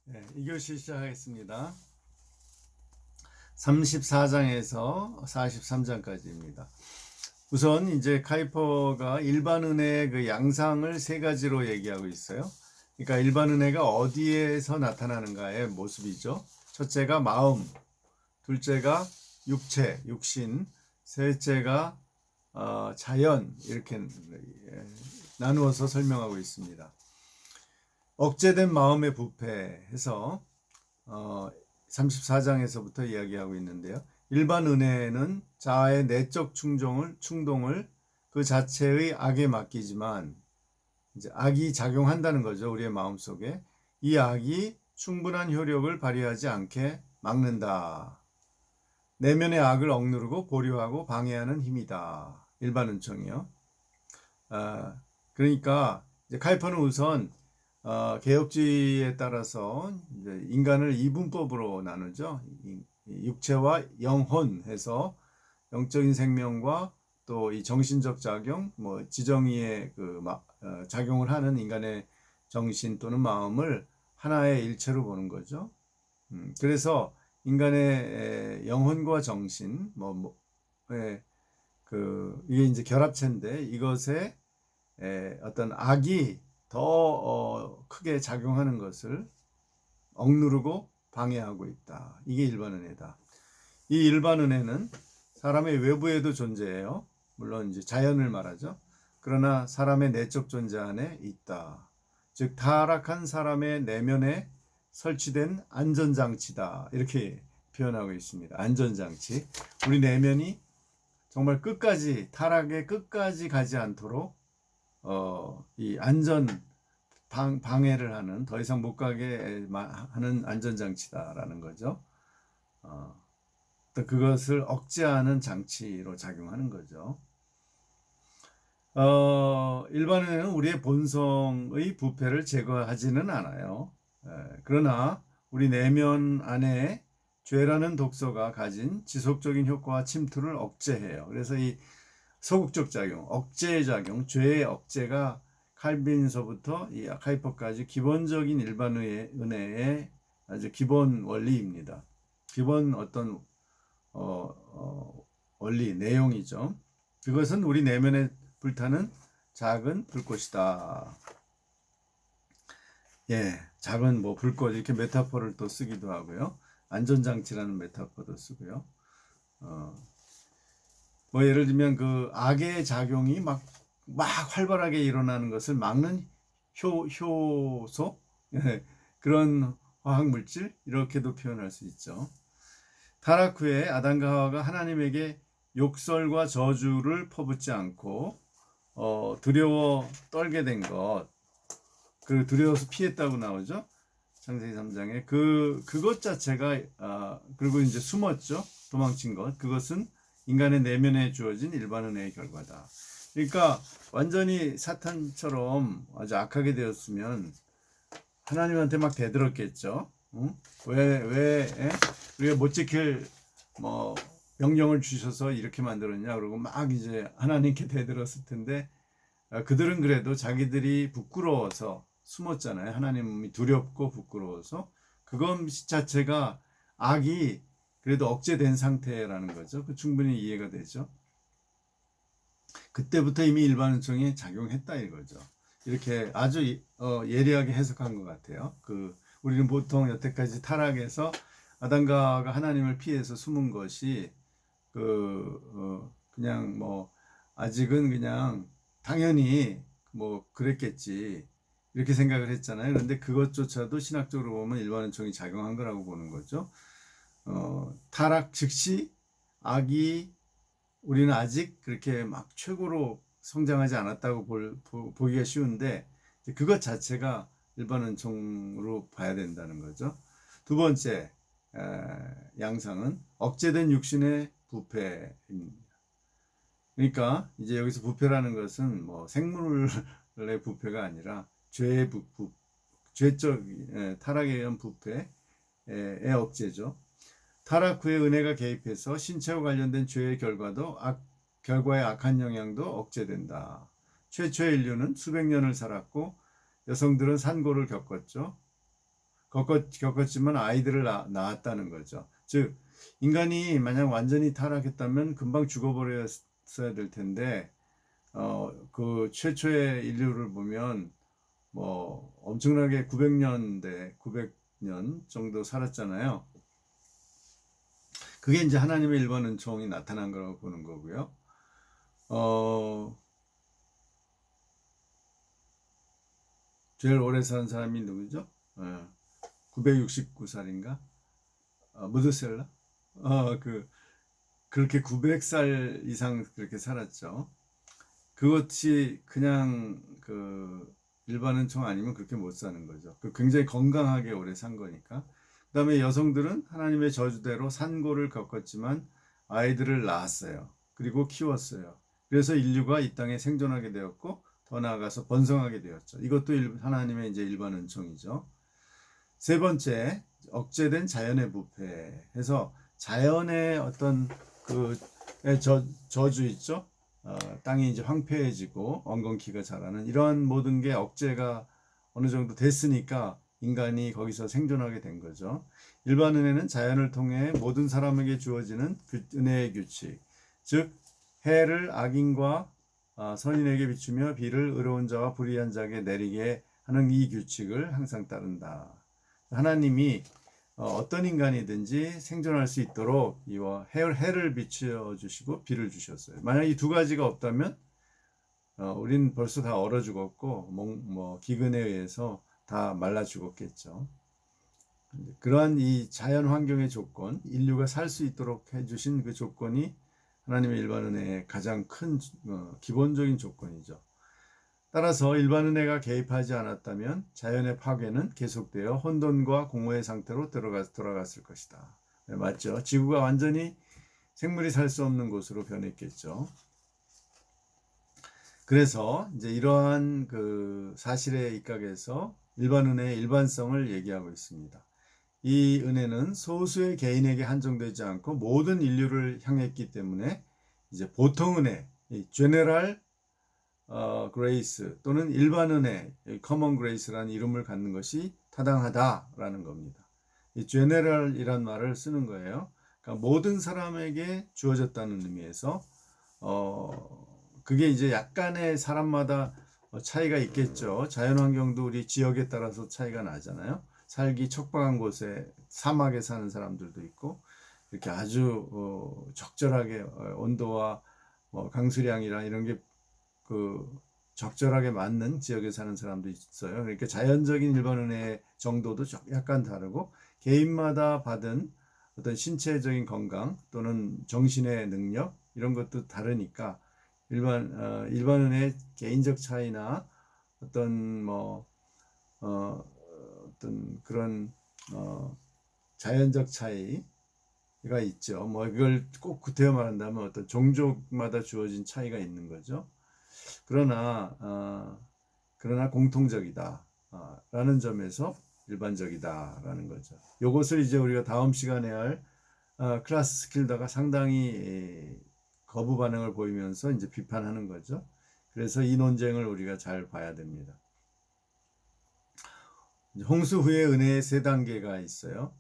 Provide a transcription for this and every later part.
네, 2교시 시작하겠습니다. 34장에서 43장까지입니다. 우선 이제 카이퍼가 일반 은혜의 그 양상을 세 가지로 얘기하고 있어요. 그러니까 일반 은혜가 어디에서 나타나는가의 모습이죠. 첫째가 마음, 둘째가 육체, 육신, 셋째가 자연, 이렇게 나누어서 설명하고 있습니다. 억제된 마음의 부패해서 34장에서부터 이야기하고 있는데요. 일반 은혜는 자아의 내적 충동을 그 자체의 악에 맡기지만 이제 악이 작용한다는 거죠. 우리의 마음속에. 이 악이 충분한 효력을 발휘하지 않게 막는다. 내면의 악을 억누르고 보류하고 방해하는 힘이다. 일반 은총이요. 그러니까 이제 카이퍼는 우선 개혁주의에 따라서 이제 인간을 이분법으로 나누죠. 육체와 영혼 해서 영적인 생명과 또 이 정신적 작용, 뭐 지정의의 작용을 하는 인간의 정신 또는 마음을 하나의 일체로 보는 거죠. 그래서 인간의 영혼과 정신, 이게 이제 결합체인데 이것에 어떤 악이 더 크게 작용하는 것을 억누르고 방해하고 있다. 이게 일반 은혜다. 이 일반 은혜는 사람의 외부에도 존재해요. 물론 이제 자연을 말하죠. 그러나 사람의 내적 존재 안에 있다. 즉 타락한 사람의 내면에 설치된 안전장치다. 이렇게 표현하고 있습니다. 안전장치. 우리 내면이 정말 끝까지 타락의 끝까지 가지 않도록 이 방해를 하는, 더 이상 못 가게 하는 안전장치다라는 거죠. 또 그것을 억제하는 장치로 작용하는 거죠. 일반은혜는 우리의 본성의 부패를 제거하지는 않아요. 그러나 우리 내면 안에 죄라는 독소가 가진 지속적인 효과와 침투를 억제해요. 그래서 이 소극적 작용, 억제의 작용, 죄의 억제가 칼빈서부터 이 카이퍼까지 기본적인 일반 은혜의 아주 기본 원리입니다. 기본 어떤 원리, 내용이죠. 그것은 우리 내면에 불타는 작은 불꽃이다. 예, 작은 불꽃, 이렇게 메타포를 또 쓰기도 하고요. 안전장치라는 메타포도 쓰고요. 예를 들면 그 악의 작용이 막 활발하게 일어나는 것을 막는 효소, 예, 그런 화학물질, 이렇게도 표현할 수 있죠. 타락 후에 아담과 하와가 하나님에게 욕설과 저주를 퍼붓지 않고 두려워 떨게 된 것, 그 두려워서 피했다고 나오죠. 창세기 3장에 그것 자체가 그리고 이제 숨었죠. 도망친 것. 그것은 인간의 내면에 주어진 일반 은혜의 결과다. 그러니까 완전히 사탄처럼 아주 악하게 되었으면 하나님한테 막 대들었겠죠. 응? 우리가 못 지킬 명령을 주셔서 이렇게 만들었냐, 그러고 막 이제 하나님께 대들었을 텐데, 그들은 그래도 자기들이 부끄러워서 숨었잖아요. 하나님이 두렵고 부끄러워서. 그것 자체가 악이 그래도 억제된 상태라는 거죠. 충분히 이해가 되죠. 그때부터 이미 일반 은총이 작용했다 이거죠. 이렇게 아주 예리하게 해석한 것 같아요. 우리는 보통 여태까지 타락해서 아담과 하나님을 피해서 숨은 것이 그냥 아직은 그냥 당연히 그랬겠지 이렇게 생각을 했잖아요. 그런데 그것조차도 신학적으로 보면 일반 은총이 작용한 거라고 보는 거죠. 타락 즉시 악이 우리는 아직 그렇게 막 최고로 성장하지 않았다고 보기가 쉬운데 그것 자체가 일반 은총으로 봐야 된다는 거죠. 두 번째 양상은 억제된 육신의 부패입니다. 그러니까 이제 여기서 부패라는 것은 생물의 부패가 아니라 죄적 타락에 의한 부패의 억제죠. 타락 후에 은혜가 개입해서 신체와 관련된 죄의 결과의 악한 영향도 억제된다. 최초의 인류는 수백 년을 살았고 여성들은 산고를 겪었죠. 겪었지만 아이들을 낳았다는 거죠. 즉 인간이 만약 완전히 타락했다면 금방 죽어버렸어야 될 텐데 그 최초의 인류를 보면 뭐 엄청나게 900년 정도 살았잖아요. 그게 이제 하나님의 일반 은총이 나타난 거라고 보는 거고요. 제일 오래 산 사람이 누구죠? 969살인가? 무드셀라? 그렇게 900살 이상 그렇게 살았죠. 그것이 그냥 그 일반 은총 아니면 그렇게 못 사는 거죠. 굉장히 건강하게 오래 산 거니까. 그 다음에 여성들은 하나님의 저주대로 산고를 겪었지만 아이들을 낳았어요. 그리고 키웠어요. 그래서 인류가 이 땅에 생존하게 되었고 더 나아가서 번성하게 되었죠. 이것도 하나님의 이제 일반 은총이죠. 세 번째, 억제된 자연의 부패 해서 자연의 어떤 그 저주 있죠. 땅이 이제 황폐해지고 엉겅퀴가 자라는 이러한 모든 게 억제가 어느 정도 됐으니까 인간이 거기서 생존하게 된 거죠. 일반 은혜는 자연을 통해 모든 사람에게 주어지는 은혜의 규칙, 즉 해를 악인과 선인에게 비추며 비를 의로운 자와 불의한 자에게 내리게 하는 이 규칙을 항상 따른다. 하나님이 어떤 인간이든지 생존할 수 있도록 이와 해를 비추어 주시고 비를 주셨어요. 만약 이 두 가지가 없다면 우린 벌써 다 얼어 죽었고 기근에 의해서 다 말라 죽었겠죠. 그러한 이 자연 환경의 조건, 인류가 살 수 있도록 해주신 그 조건이 하나님의 일반 은혜의 가장 큰 기본적인 조건이죠. 따라서 일반 은혜가 개입하지 않았다면 자연의 파괴는 계속되어 혼돈과 공허의 상태로 돌아갔을 것이다. 네, 맞죠? 지구가 완전히 생물이 살 수 없는 곳으로 변했겠죠. 그래서 이제 이러한 그 사실에 입각해서 일반 은혜의 일반성을 얘기하고 있습니다. 이 은혜는 소수의 개인에게 한정되지 않고 모든 인류를 향했기 때문에 이제 보통 은혜, general grace 또는 일반 은혜, common grace라는 이름을 갖는 것이 타당하다라는 겁니다. 이 general이란 말을 쓰는 거예요. 그러니까 모든 사람에게 주어졌다는 의미에서 그게 이제 약간의 사람마다 차이가 있겠죠. 자연환경도 우리 지역에 따라서 차이가 나잖아요. 살기 척박한 곳에 사막에 사는 사람들도 있고 이렇게 아주 적절하게 온도와 강수량이랑 이런 게 적절하게 맞는 지역에 사는 사람도 있어요. 그러니까 자연적인 일반 은혜의 정도도 약간 다르고 개인마다 받은 어떤 신체적인 건강 또는 정신의 능력 이런 것도 다르니까 일반 은혜의 개인적 차이나 어떤 어떤 그런 자연적 차이가 있죠. 이걸 꼭 구태여 말한다면 어떤 종족마다 주어진 차이가 있는 거죠. 그러나 공통적이다 라는 점에서 일반적이다라는 거죠. 이것을 이제 우리가 다음 시간에 할 클래스 스킬더가 상당히 거부 반응을 보이면서 이제 비판하는 거죠. 그래서 이 논쟁을 우리가 잘 봐야 됩니다. 홍수 후의 은혜의 세 단계가 있어요.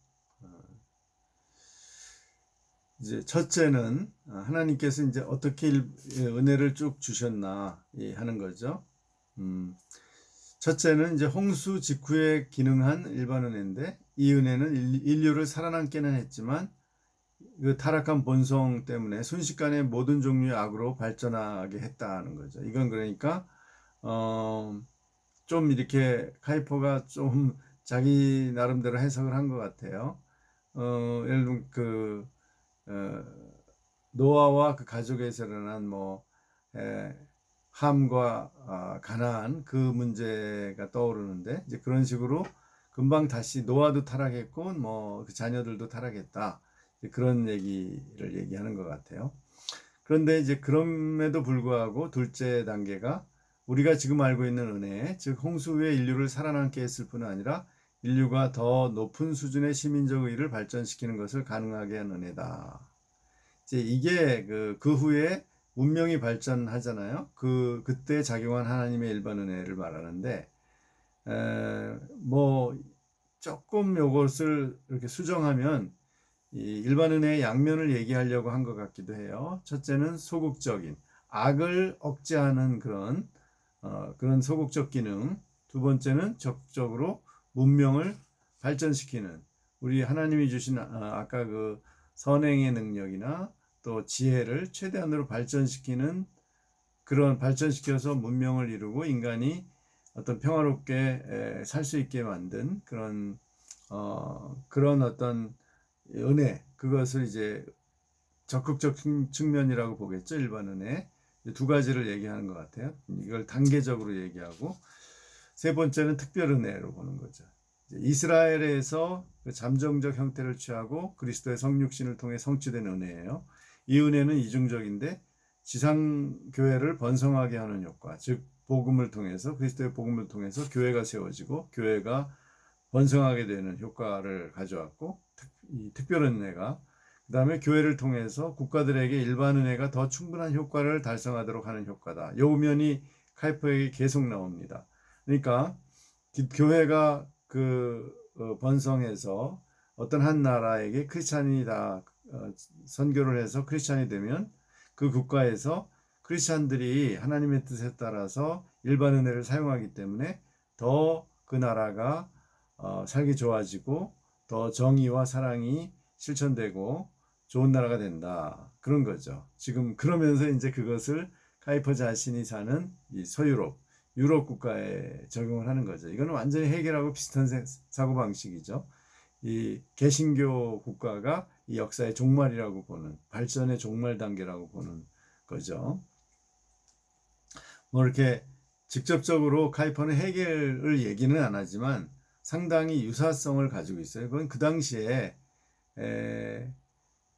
이제 첫째는 하나님께서 이제 어떻게 은혜를 쭉 주셨나 하는 거죠. 첫째는 이제 홍수 직후에 기능한 일반 은혜인데 이 은혜는 인류를 살아남게는 했지만 그 타락한 본성 때문에 순식간에 모든 종류의 악으로 발전하게 했다는 거죠. 이건 그러니까 좀 이렇게 카이퍼가 좀 자기 나름대로 해석을 한 것 같아요. 예를 들면 노아와 그 가족에서 일어난 함과 가나안 그 문제가 떠오르는데 이제 그런 식으로 금방 다시 노아도 타락했고 그 자녀들도 타락했다 그런 얘기를 얘기하는 것 같아요. 그런데 이제 그럼에도 불구하고 둘째 단계가 우리가 지금 알고 있는 은혜, 즉 홍수 후에 인류를 살아남게 했을 뿐 아니라 인류가 더 높은 수준의 시민적 의를 발전시키는 것을 가능하게 한 은혜다. 이제 이게 그 후에 문명이 발전하잖아요. 그때 작용한 하나님의 일반 은혜를 말하는데 조금 요것을 이렇게 수정하면 이 일반 은혜의 양면을 얘기하려고 한 것 같기도 해요. 첫째는 소극적인 악을 억제하는 그런 소극적 기능. 두 번째는 적극적으로 문명을 발전시키는 우리 하나님이 주신 아까 그 선행의 능력이나 또 지혜를 최대한으로 발전시키는 그런 발전시켜서 문명을 이루고 인간이 어떤 평화롭게 살 수 있게 만든 그런 어떤 은혜, 그것을 이제 적극적 측면이라고 보겠죠. 일반 은혜. 두 가지를 얘기하는 것 같아요. 이걸 단계적으로 얘기하고, 세 번째는 특별 은혜로 보는 거죠. 이스라엘에서 그 잠정적 형태를 취하고 그리스도의 성육신을 통해 성취된 은혜예요. 이 은혜는 이중적인데 지상교회를 번성하게 하는 효과, 즉 복음을 통해서, 그리스도의 복음을 통해서 교회가 세워지고 교회가 번성하게 되는 효과를 가져왔고, 이 특별 은혜가 그 다음에 교회를 통해서 국가들에게 일반 은혜가 더 충분한 효과를 달성하도록 하는 효과다. 요 면이 카이퍼에게 계속 나옵니다. 그러니까 교회가 번성해서 어떤 한 나라에게 크리스찬이 다 선교를 해서 크리스찬이 되면 그 국가에서 크리스찬들이 하나님의 뜻에 따라서 일반 은혜를 사용하기 때문에 더 그 나라가 살기 좋아지고 더 정의와 사랑이 실천되고 좋은 나라가 된다. 그런 거죠. 지금 그러면서 이제 그것을 카이퍼 자신이 사는 이 유럽 국가에 적용을 하는 거죠. 이거는 완전히 해결하고 비슷한 사고방식이죠. 이 개신교 국가가 이 역사의 종말이라고 보는, 발전의 종말 단계라고 보는 거죠. 뭐 이렇게 직접적으로 카이퍼는 해결을 얘기는 안 하지만 상당히 유사성을 가지고 있어요. 그건 그 당시에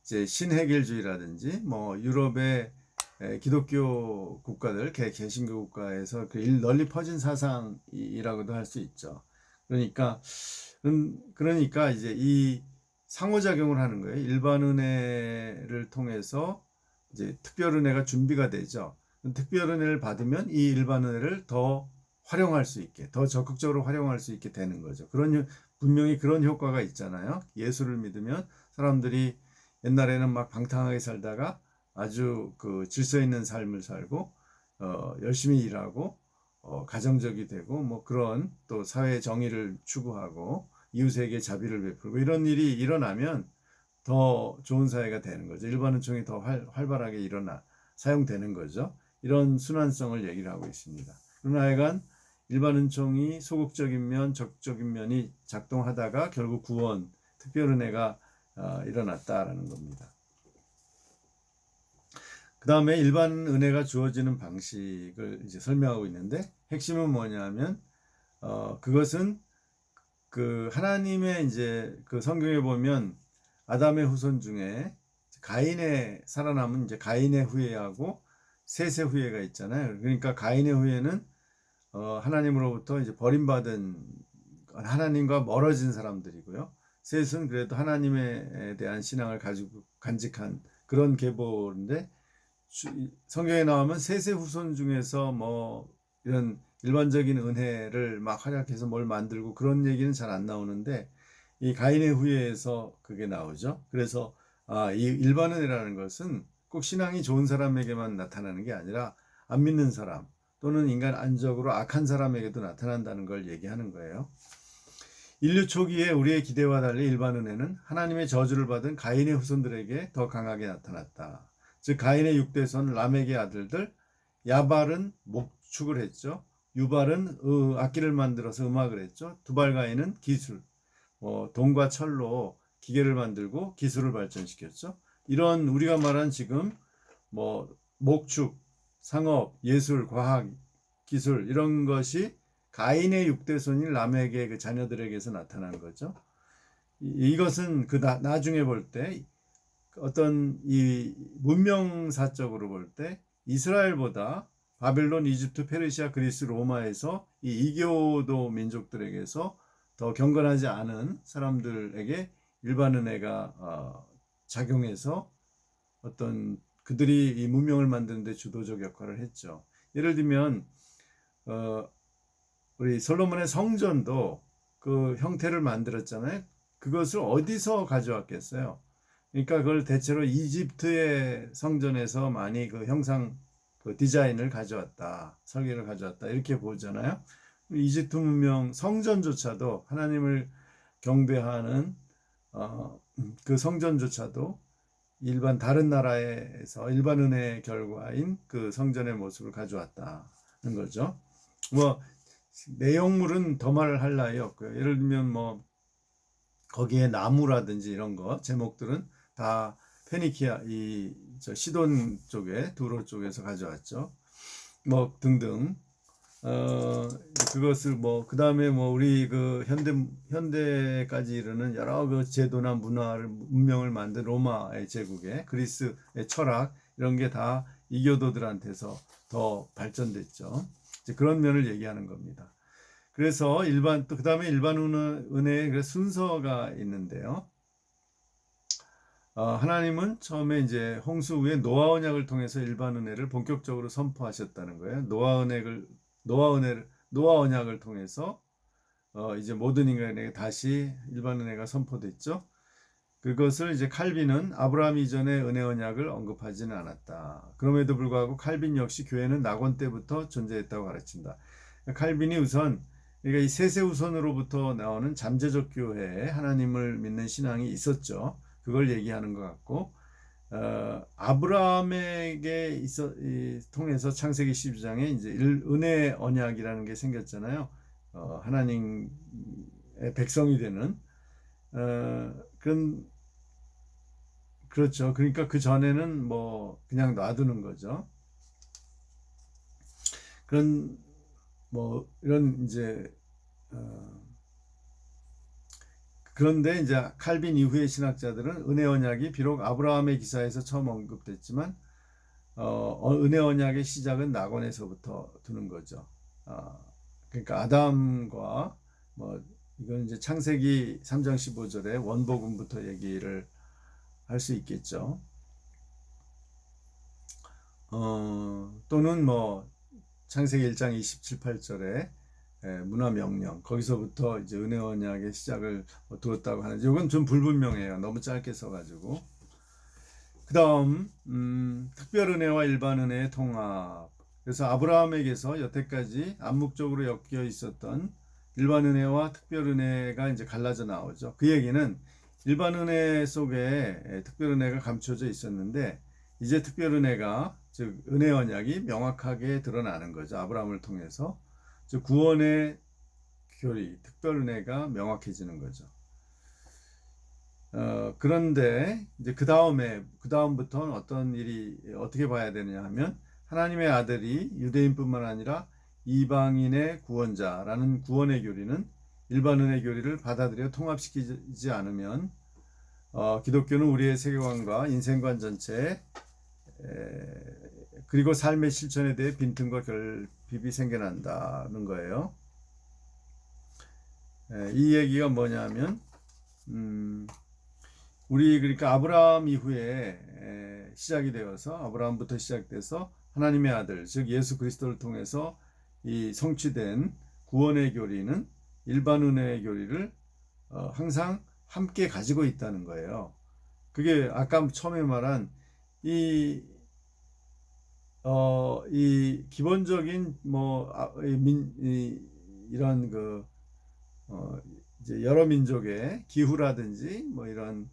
이제 신해결주의라든지 뭐 유럽의 기독교 국가들, 개신교 국가에서 널리 퍼진 사상이라고도 할 수 있죠. 그러니까 이제 이 상호작용을 하는 거예요. 일반 은혜를 통해서 이제 특별 은혜가 준비가 되죠. 특별 은혜를 받으면 이 일반 은혜를 더 활용할 수 있게, 더 적극적으로 활용할 수 있게 되는 거죠. 분명히 그런 효과가 있잖아요. 예수를 믿으면 사람들이 옛날에는 막 방탕하게 살다가 아주 그 질서 있는 삶을 살고 열심히 일하고 가정적이 되고 뭐 그런 또 사회 정의를 추구하고 이웃에게 자비를 베풀고 이런 일이 일어나면 더 좋은 사회가 되는 거죠. 일반 은총이 더 활발하게 사용되는 거죠. 이런 순환성을 얘기를 하고 있습니다. 그러나 하여간 일반 은총이 소극적인 면, 적극적인 면이 작동하다가 결국 구원, 특별 은혜가 일어났다라는 겁니다. 그 다음에 일반 은혜가 주어지는 방식을 이제 설명하고 있는데 핵심은 뭐냐면 그것은 그 하나님의 이제 그 성경에 보면 아담의 후손 중에 가인의 살아남은 이제 가인의 후예하고 셋의 후예가 있잖아요. 그러니까 가인의 후예는 하나님으로부터 이제 버림받은 하나님과 멀어진 사람들이고요. 셋은 그래도 하나님에 대한 신앙을 가지고 간직한 그런 계보인데 성경에 나오면 셋의 후손 중에서 뭐 이런 일반적인 은혜를 막 활약해서 뭘 만들고 그런 얘기는 잘 안 나오는데 이 가인의 후예에서 그게 나오죠. 그래서 이 일반 은혜라는 것은 꼭 신앙이 좋은 사람에게만 나타나는 게 아니라 안 믿는 사람 또는 인간 안적으로 악한 사람에게도 나타난다는 걸 얘기하는 거예요. 인류 초기에 우리의 기대와 달리 일반 은혜는 하나님의 저주를 받은 가인의 후손들에게 더 강하게 나타났다. 즉 가인의 6대손 라멕의 아들들, 야발은 목축을 했죠. 유발은 악기를 만들어서 음악을 했죠. 두발가인은 기술, 동과 철로 기계를 만들고 기술을 발전시켰죠. 이런 우리가 말한 지금 목축, 상업, 예술, 과학, 기술 이런 것이 가인의 6대손인 라멕의 그 자녀들에게서 나타난 거죠. 이것은 나중에 볼 때 어떤 이 문명사적으로 볼 때 이스라엘보다 바벨론, 이집트, 페르시아, 그리스, 로마에서 이 이교도 민족들에게서 더 경건하지 않은 사람들에게 일반 은혜가 작용해서 어떤 그들이 이 문명을 만드는 데 주도적 역할을 했죠. 예를 들면 우리 솔로몬의 성전도 그 형태를 만들었잖아요. 그것을 어디서 가져왔겠어요? 그러니까 그걸 대체로 이집트의 성전에서 많이 그 형상 그 디자인을 가져왔다, 설계를 가져왔다 이렇게 보잖아요. 이집트 문명 성전조차도 하나님을 경배하는 그 성전조차도 일반 다른 나라에서 일반 은혜의 결과인 그 성전의 모습을 가져왔다는 거죠. 뭐 내용물은 더 말할 나위 없고요. 예를 들면 뭐 거기에 나무라든지 이런 거 제목들은 다 페니키아 저 시돈 쪽에 두로 쪽에서 가져왔죠. 뭐 등등. 그것을 뭐 그다음에 뭐 우리 그 현대까지 이르는 여러 그 제도나 문명을 만든 로마의 제국에 그리스의 철학 이런 게 다 이교도들한테서 더 발전됐죠. 이제 그런 면을 얘기하는 겁니다. 그래서 또 그다음에 일반 은혜의 순서가 있는데요. 하나님은 처음에 이제 홍수 후에 노아 언약을 통해서 일반 은혜를 본격적으로 선포하셨다는 거예요. 노아 언약을 통해서 이제 모든 인간에게 다시 일반 은혜가 선포됐죠. 그것을 이제 칼빈은 아브라함 이전의 은혜 언약을 언급하지는 않았다. 그럼에도 불구하고 칼빈 역시 교회는 낙원 때부터 존재했다고 가르친다. 칼빈이 우선 그러니까 이 세세우선으로부터 나오는 잠재적 교회에 하나님을 믿는 신앙이 있었죠. 그걸 얘기하는 것 같고 아브라함에게 통해서 창세기 12장에 이제 은혜 언약이라는 게 생겼잖아요. 하나님의 백성이 되는 그렇죠. 그러니까 그 전에는 뭐 그냥 놔두는 거죠. 그런 뭐 이런 이제 그런데 이제 칼빈 이후의 신학자들은 은혜 언약이 비록 아브라함의 기사에서 처음 언급됐지만 은혜 언약의 시작은 낙원에서부터 두는 거죠. 그러니까 아담과 뭐 이건 이제 창세기 3장 15절에 원복음부터 얘기를 할 수 있겠죠. 또는 뭐 창세기 1장 27, 8절에 문화 명령 거기서부터 이제 은혜 언약의 시작을 두었다고 하는지 이건 좀 불분명해요. 너무 짧게 써가지고. 그다음 특별 은혜와 일반 은혜의 통합. 그래서 아브라함에게서 여태까지 암묵적으로 엮여 있었던 일반 은혜와 특별 은혜가 이제 갈라져 나오죠. 그 얘기는 일반 은혜 속에 특별 은혜가 감춰져 있었는데 이제 특별 은혜가 즉 은혜 언약이 명확하게 드러나는 거죠. 아브라함을 통해서 즉 구원의 교리, 특별 은혜가 명확해지는 거죠. 그런데 이제 그 다음부터는 어떤 일이 어떻게 봐야 되느냐 하면 하나님의 아들이 유대인뿐만 아니라 이방인의 구원자라는 구원의 교리는 일반 은혜 교리를 받아들여 통합시키지 않으면 기독교는 우리의 세계관과 인생관 전체에 그리고 삶의 실천에 대해 빈틈과 결핍이 생겨난다는 거예요. 이 얘기가 뭐냐면 우리 그러니까 아브라함 이후에 시작이 되어서 아브라함부터 시작돼서 하나님의 아들 즉 예수 그리스도를 통해서 이 성취된 구원의 교리는 일반 은혜의 교리를 항상 함께 가지고 있다는 거예요. 그게 아까 처음에 말한 이 기본적인 뭐 이런 그 이제 여러 민족의 기후라든지 뭐 이런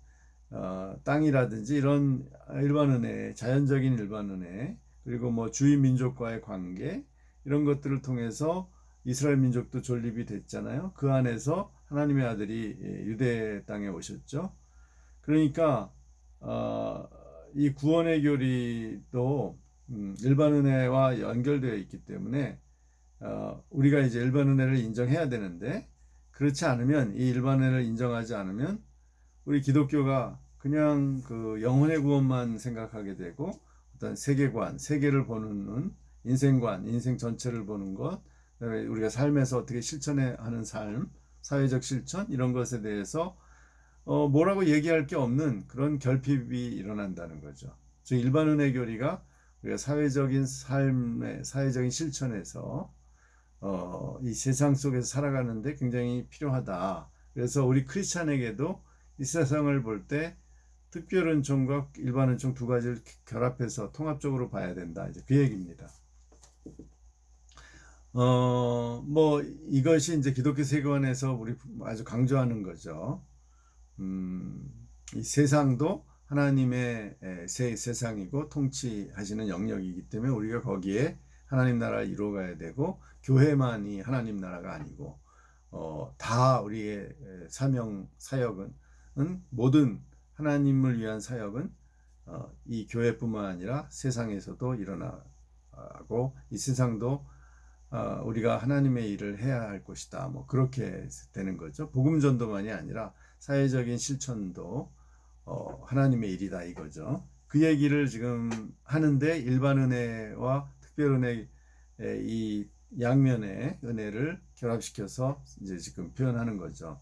땅이라든지 이런 일반 은혜, 자연적인 일반 은혜, 그리고 뭐 주위 민족과의 관계 이런 것들을 통해서 이스라엘 민족도 존립이 됐잖아요. 그 안에서 하나님의 아들이 유대 땅에 오셨죠. 그러니까 이 구원의 교리도 일반 은혜와 연결되어 있기 때문에 우리가 이제 일반 은혜를 인정해야 되는데 그렇지 않으면 이 일반 은혜를 인정하지 않으면 우리 기독교가 그냥 그 영혼의 구원만 생각하게 되고 어떤 세계관, 세계를 보는 눈, 인생관, 인생 전체를 보는 것, 그다음에 우리가 삶에서 어떻게 실천해 하는 삶, 사회적 실천 이런 것에 대해서 뭐라고 얘기할 게 없는 그런 결핍이 일어난다는 거죠. 즉 일반 은혜 교리가 우리가 사회적인 삶의 사회적인 실천에서 이 세상 속에서 살아가는데 굉장히 필요하다. 그래서 우리 크리스찬에게도 이 세상을 볼 때 특별 은총과 일반 은총 두 가지를 결합해서 통합적으로 봐야 된다. 이제 그 얘기입니다. 뭐 이것이 이제 기독교 세계관에서 우리 아주 강조하는 거죠. 이 세상도 하나님의 세상이고 통치하시는 영역이기 때문에 우리가 거기에 하나님 나라를 이루어가야 되고, 교회만이 하나님 나라가 아니고 다 우리의 사명 사역은 모든 하나님을 위한 사역은 이 교회뿐만 아니라 세상에서도 일어나고, 이 세상도 우리가 하나님의 일을 해야 할 것이다. 뭐 그렇게 되는 거죠. 복음 전도만이 아니라 사회적인 실천도 하나님의 일이다 이거죠. 그 얘기를 지금 하는데 일반 은혜와 특별 은혜 이 양면의 은혜를 결합시켜서 이제 지금 표현하는 거죠.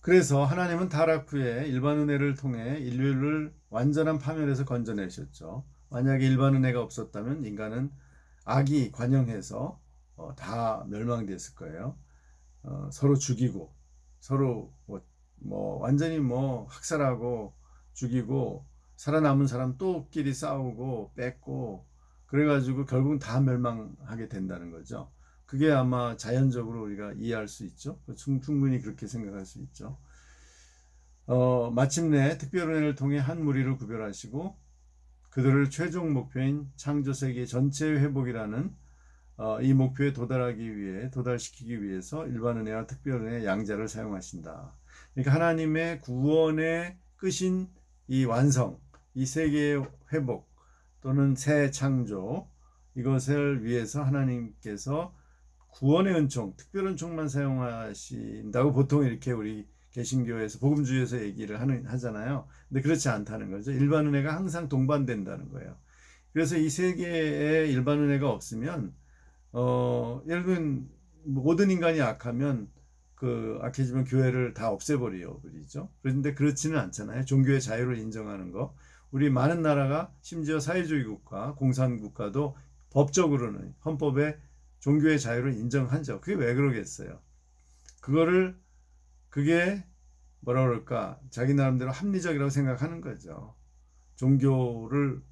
그래서 하나님은 타락 후에 일반 은혜를 통해 인류를 완전한 파멸에서 건져내셨죠. 만약에 일반 은혜가 없었다면 인간은 악이 관영해서 다 멸망됐을 거예요. 서로 죽이고 서로 뭐 완전히 뭐 학살하고 죽이고 살아남은 사람 또끼리 싸우고 뺏고 그래가지고 결국은 다 멸망하게 된다는 거죠. 그게 아마 자연적으로 우리가 이해할 수 있죠. 충분히 그렇게 생각할 수 있죠. 마침내 특별은혜를 통해 한 무리를 구별하시고 그들을 최종 목표인 창조 세계 전체의 회복이라는 이 목표에 도달시키기 위해서 일반 은혜와 특별 은혜 양자를 사용하신다. 그러니까 하나님의 구원의 끝인 이 완성, 이 세계의 회복 또는 새 창조, 이것을 위해서 하나님께서 구원의 은총, 특별 은총만 사용하신다고 보통 이렇게 우리 개신교에서 복음주의에서 얘기를 하잖아요. 근데 그렇지 않다는 거죠. 일반 은혜가 항상 동반된다는 거예요. 그래서 이 세계에 일반 은혜가 없으면 여러분 모든 인간이 악하면 악해지면 교회를 다 없애버려 버리죠. 그런데 그렇지는 않잖아요. 종교의 자유를 인정하는 거. 우리 많은 나라가 심지어 사회주의 국가, 공산국가도 법적으로는 헌법에 종교의 자유를 인정하죠. 그게 왜 그러겠어요? 그게 뭐라 그럴까? 자기 나름대로 합리적이라고 생각하는 거죠. 종교를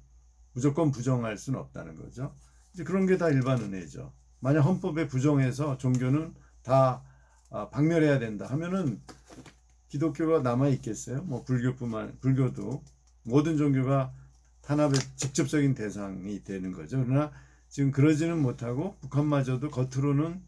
무조건 부정할 수는 없다는 거죠. 이제 그런 게 다 일반 은혜죠. 만약 헌법에 부정해서 종교는 다 박멸해야 된다 하면은 기독교가 남아 있겠어요? 뭐 불교도 모든 종교가 탄압의 직접적인 대상이 되는 거죠. 그러나 지금 그러지는 못하고 북한마저도 겉으로는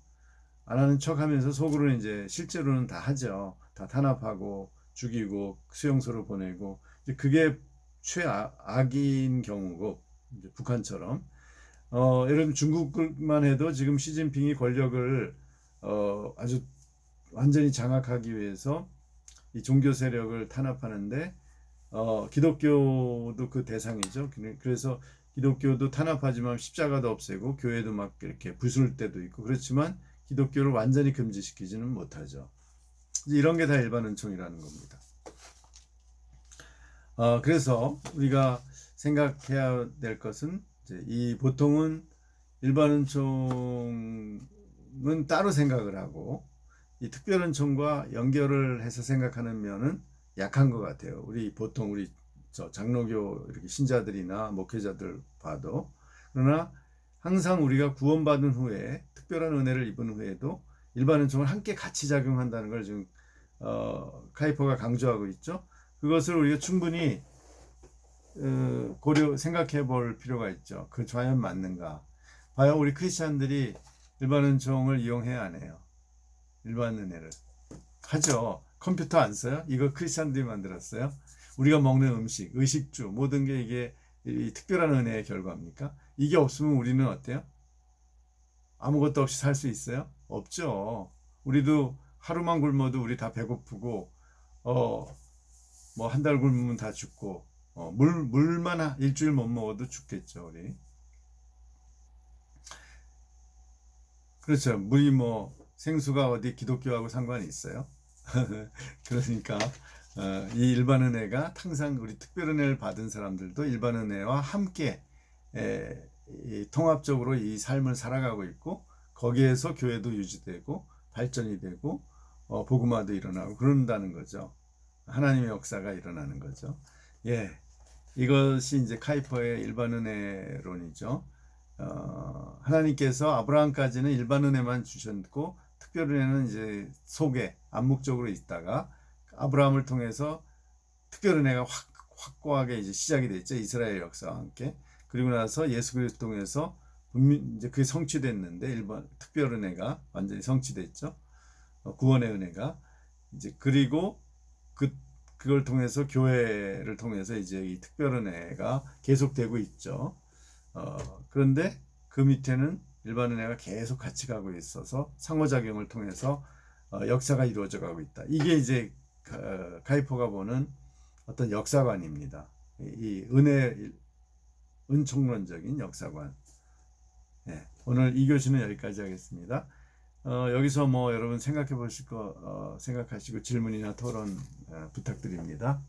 안 하는 척하면서 속으로는 이제 실제로는 다 하죠. 다 탄압하고 죽이고 수용소로 보내고 그게 최악인 경우고 이제 북한처럼 여러분 중국만 해도 지금 시진핑이 권력을 아주 완전히 장악하기 위해서 이 종교 세력을 탄압하는데 기독교도 그 대상이죠. 그래서 기독교도 탄압하지만 십자가도 없애고 교회도 막 이렇게 부술 때도 있고 그렇지만 기독교를 완전히 금지시키지는 못하죠. 이런 게 다 일반 은총이라는 겁니다. 그래서 우리가 생각해야 될 것은 이 보통은 일반 은총은 따로 생각을 하고 이 특별 은총과 연결을 해서 생각하는 면은 약한 것 같아요. 보통 우리 장로교 이렇게 신자들이나 목회자들 봐도. 그러나 항상 우리가 구원받은 후에 특별한 은혜를 입은 후에도 일반 은총을 함께 같이 작용한다는 걸 지금 카이퍼가 강조하고 있죠. 그것을 우리가 충분히 생각해 볼 필요가 있죠. 그 과연 맞는가? 과연 우리 크리스찬들이 일반 은총을 이용해야 안 해요? 일반 은혜를 하죠. 컴퓨터 안 써요? 이거 크리스찬들이 만들었어요? 우리가 먹는 음식, 의식주 모든 게 이게 이 특별한 은혜의 결과입니까? 이게 없으면 우리는 어때요? 아무것도 없이 살 수 있어요? 없죠. 우리도 하루만 굶어도 우리 다 배고프고 뭐 한 달 굶으면 다 죽고 물만 일주일 못 먹어도 죽겠죠. 우리 그렇죠. 물이 뭐 생수가 어디 기독교하고 상관이 있어요? 그러니까 이 일반 은혜가 항상 우리 특별 은혜를 받은 사람들도 일반 은혜와 함께 통합적으로 이 삶을 살아가고 있고 거기에서 교회도 유지되고 발전이 되고 복음화도 일어나고 그런다는 거죠. 하나님의 역사가 일어나는 거죠. 예, 이것이 이제 카이퍼의 일반 은혜론이죠. 하나님께서 아브라함까지는 일반 은혜만 주셨고 특별 은혜는 이제 속에 암묵적으로 있다가 아브라함을 통해서 특별 은혜가 확고하게 이제 시작이 됐죠. 이스라엘 역사와 함께. 그리고 나서 예수 그리스도 통해서 이제 그게 성취됐는데 일반 특별 은혜가 완전히 성취됐죠. 구원의 은혜가 이제 그리고 그걸 통해서 교회를 통해서 이제 이 특별 은혜가 계속되고 있죠. 그런데 그 밑에는 일반 은혜가 계속 같이 가고 있어서 상호작용을 통해서 역사가 이루어져 가고 있다. 이게 이제 카이퍼가 보는 어떤 역사관입니다. 이 은총론적인 역사관. 네, 오늘 이 교시는 여기까지 하겠습니다. 여기서 뭐 여러분 생각해 보실 거 생각하시고 질문이나 토론 부탁드립니다.